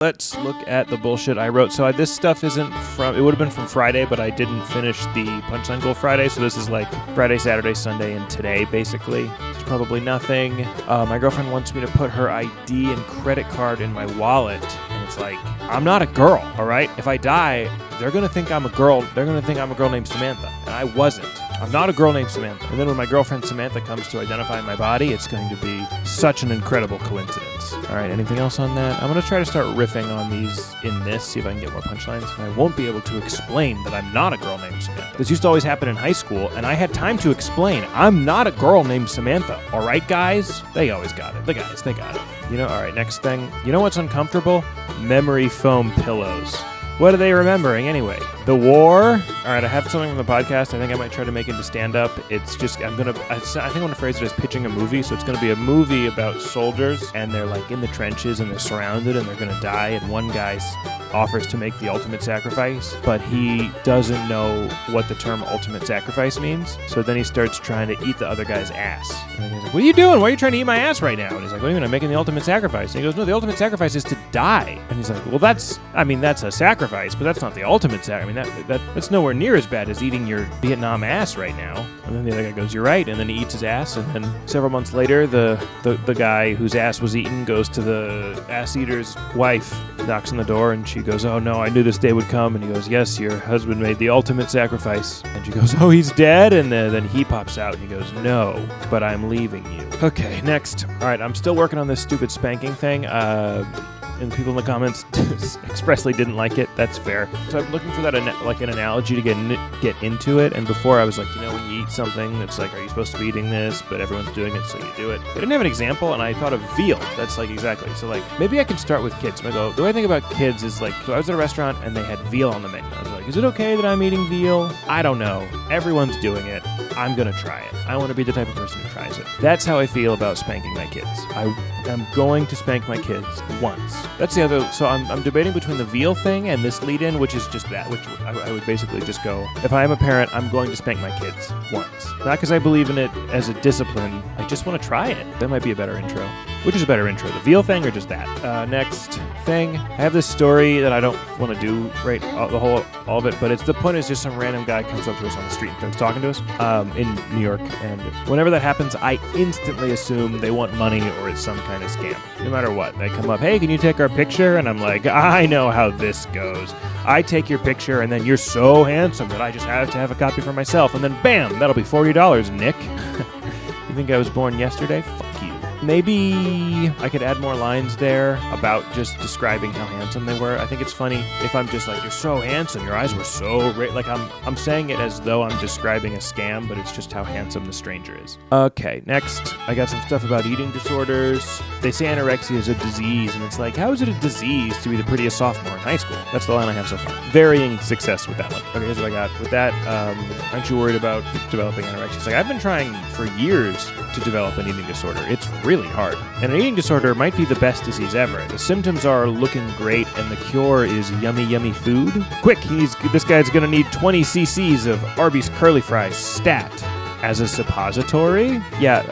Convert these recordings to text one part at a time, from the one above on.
Let's look at the bullshit I wrote. So this stuff isn't from, it would have been from Friday, but I didn't finish the Punchline Goal Friday. So this is like Friday, Saturday, Sunday, and today, basically. It's probably nothing. My girlfriend wants me to put her ID and credit card in my wallet. And it's like, I'm not a girl, all right? If I die, they're going to think I'm a girl. They're going to think I'm a girl named Samantha. And I wasn't. I'm not a girl named Samantha. And then when my girlfriend Samantha comes to identify my body, it's going to be such an incredible coincidence. All right, anything else on that? I'm going to try to start riffing on these in this, see if I can get more punchlines. And I won't be able to explain that I'm not a girl named Samantha. This used to always happen in high school, and I had time to explain, I'm not a girl named Samantha. All right, guys? They always got it. The guys, they got it. You know, all right, next thing. You know what's uncomfortable? Memory foam pillows. What are they remembering anyway? The war? All right, I have something from the podcast. I think I might try to make it into stand-up. It's just, I think I want to phrase it as pitching a movie. So it's going to be a movie about soldiers, and they're like in the trenches, and they're surrounded, and they're going to die. And one guy offers to make the ultimate sacrifice, but he doesn't know what the term ultimate sacrifice means. So then he starts trying to eat the other guy's ass. And he's like, what are you doing? Why are you trying to eat my ass right now? And he's like, what do you mean? I'm making the ultimate sacrifice. And he goes, no, the ultimate sacrifice is to die. And he's like, well, that's a sacrifice, but that's not the ultimate sacrifice. I mean, that's nowhere near as bad as eating your Vietnam ass right now. And then the other guy goes, you're right. And then he eats his ass. And then several months later, the guy whose ass was eaten goes to the ass eater's wife, knocks on the door, and she goes, oh no, I knew this day would come. And he goes, yes, your husband made the ultimate sacrifice. And she goes, oh, he's dead? And then he pops out and he goes, no, but I'm leaving you. Okay, next. All right, I'm still working on this stupid spanking thing. And people in the comments expressly didn't like it. That's fair. So I'm looking for that like an analogy to get into it. And before I was like, you know, when you eat something, it's like, are you supposed to be eating this? But everyone's doing it, so you do it. I didn't have an example, and I thought of veal. That's like exactly. So like, maybe I can start with kids. I go, the way I think about kids is like, so I was at a restaurant and they had veal on the menu. I was like, is it okay that I'm eating veal? I don't know. Everyone's doing it. I'm gonna try it. I want to be the type of person who tries it. That's how I feel about spanking my kids. I'm going to spank my kids once. That's the other. So I'm debating between the veal thing and this lead-in, which is just that, which I would basically just go, if I am a parent, I'm going to spank my kids once. Not because I believe in it as a discipline. I just want to try it. That might be a better intro. Which is a better intro, the veal thing or just that? Next thing. I have this story that I don't want to do right all of it, but the point is just some random guy comes up to us on the street and starts talking to us in New York, and whenever that happens, I instantly assume they want money or it's some kind of scam. No matter what, they come up, hey, can you take our picture? And I'm like, I know how this goes. I take your picture, and then you're so handsome that I just have to have a copy for myself, and then bam, that'll be $40, Nick. You think I was born yesterday? Fuck you. Maybe I could add more lines there about just describing how handsome they were. I think it's funny if I'm just like, you're so handsome, your eyes were so great. Like I'm saying it as though I'm describing a scam, but it's just how handsome the stranger is. Okay, next, I got some stuff about eating disorders. They say anorexia is a disease, and it's like, how is it a disease to be the prettiest sophomore in high school? That's the line I have so far. Varying success with that one. Okay, here's what I got. With that, aren't you worried about developing anorexia? It's like, I've been trying for years to develop an eating disorder. It's really hard. And an eating disorder might be the best disease ever. The symptoms are looking great, and the cure is yummy, yummy food. Quick, this guy's gonna need 20 cc's of Arby's curly fries stat. As a suppository? Yeah,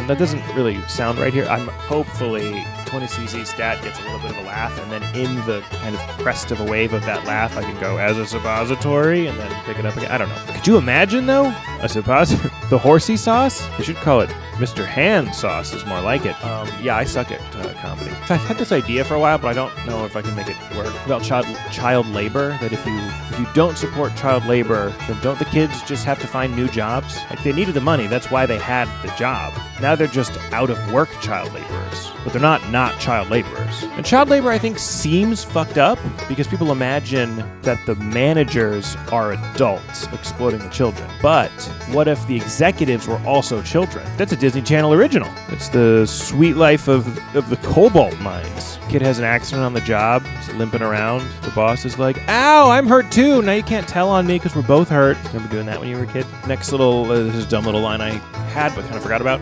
that doesn't really sound right here. I'm hopefully 20cc stat gets a little bit of a laugh, and then in the kind of crest of a wave of that laugh, I can go as a suppository and then pick it up again. I don't know. Could you imagine, though? A suppository? The horsey sauce? They should call it Mr. Hand sauce is more like it. Yeah, I suck at comedy. I've had this idea for a while, but I don't know if I can make it work. About child labor, that if you don't support child labor, then don't the kids just have to find new jobs? Like, they needed the money, that's why they had the job. Now they're just out of work child laborers. But they're not child laborers. And child labor, I think, seems fucked up because people imagine that the managers are adults exploiting the children. But what if the executives were also children? That's a Disney Channel original. It's the sweet life of the cobalt mines. Kid has an accident on the job, he's limping around. The boss is like, ow, I'm hurt too. Now you can't tell on me because we're both hurt. Remember doing that when you were a kid? Next little, this is a dumb little line I had but kind of forgot about.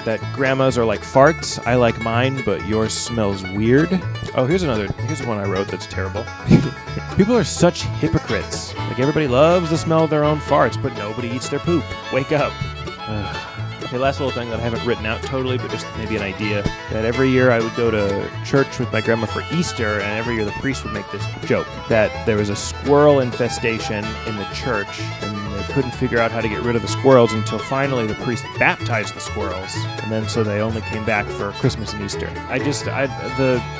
That grandmas are like farts. I like mine, but yours smells weird. Oh, here's one I wrote that's terrible. People are such hypocrites. Like, everybody loves the smell of their own farts, but nobody eats their poop. Wake up. Okay, last little thing that I haven't written out totally, but just maybe an idea, that every year I would go to church with my grandma for Easter, and every year the priest would make this joke, that there was a squirrel infestation in the church, and they couldn't figure out how to get rid of the squirrels until finally the priest baptized the squirrels, and then so they only came back for Christmas and Easter.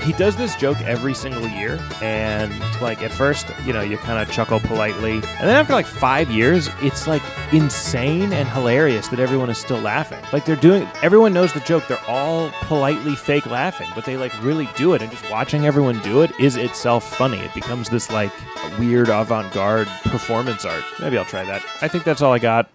He does this joke every single year, and like at first, you kind of chuckle politely, and then after like 5 years, it's like insane and hilarious that everyone is still laughing. Like everyone knows the joke, they're all politely fake laughing, but they like really do it, and just watching everyone do it is itself funny. It becomes this like weird avant-garde performance art. Maybe I'll try that. I think that's all I got.